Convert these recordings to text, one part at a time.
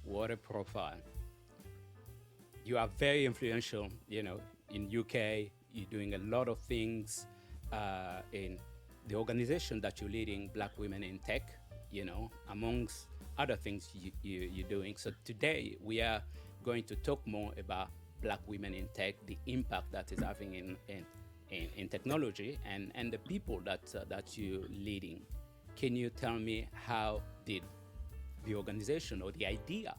what a profile. You are very influential, in UK. You're doing a lot of things in the organization that you're leading, Black Women in Tech, amongst other things you're doing. So today we are going to talk more about Black women in tech, the impact that is having in technology, and the people that you're leading. Can you tell me how did the organization or the idea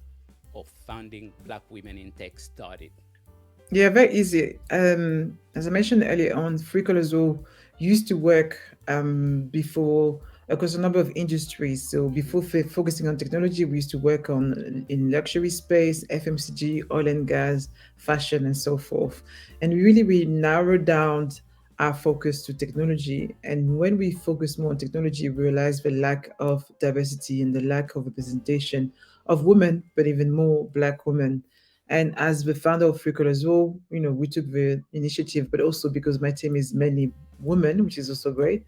of founding Black Women in Tech started? Yeah, very easy. As I mentioned earlier on, Freecolors used to work before across a number of industries. So before focusing on technology, we used to work on in luxury space, FMCG, oil and gas, fashion, and so forth. And we narrowed down our focus to technology. And when we focus more on technology, we realized the lack of diversity and the lack of representation of women, but even more Black women. And as the founder of Freecall as well, we took the initiative, but also because my team is mainly women, which is also great,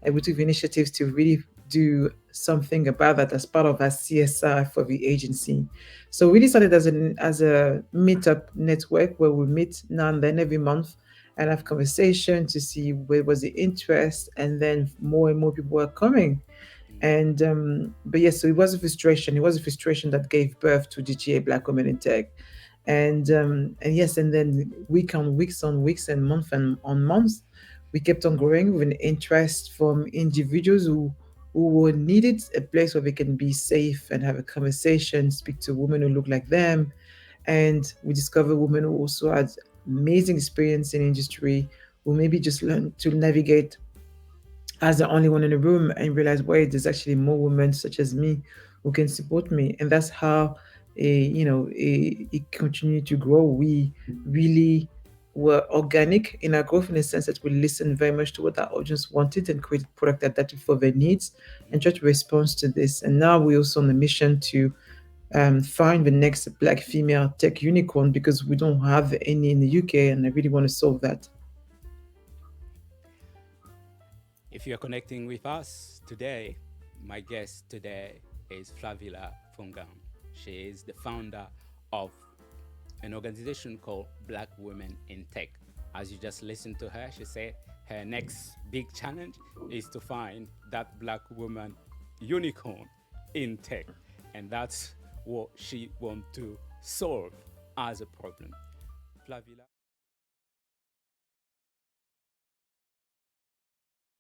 and we took the initiative to really do something about that as part of our CSR for the agency. So we started as a meetup network where we meet now and then every month and have conversation to see where was the interest, and then more and more people were coming. Mm. And but yes, so it was a frustration. It was a frustration that gave birth to DGA Black Women in Tech. And yes, and then weeks on weeks and month and on months, we kept on growing with an interest from individuals who needed a place where they can be safe and have a conversation, speak to women who look like them. And we discovered women who also had amazing experience in industry, who maybe just learned to navigate as the only one in the room and realize, wait, there's actually more women such as me who can support me. And that's how it continued to grow. We really were organic in our growth in the sense that we listened very much to what our audience wanted and created product adapted for their needs and try to respond to this. And now we're also on a mission to find the next Black female tech unicorn, because we don't have any in the UK, and I really want to solve that. If you're connecting with us today, my guest today is Flavilla Fungam. She is the founder of an organization called Black Women in Tech. As you just listened to her, she said her next big challenge is to find that Black woman unicorn in tech. And that's what she wants to solve as a problem. Flavilla.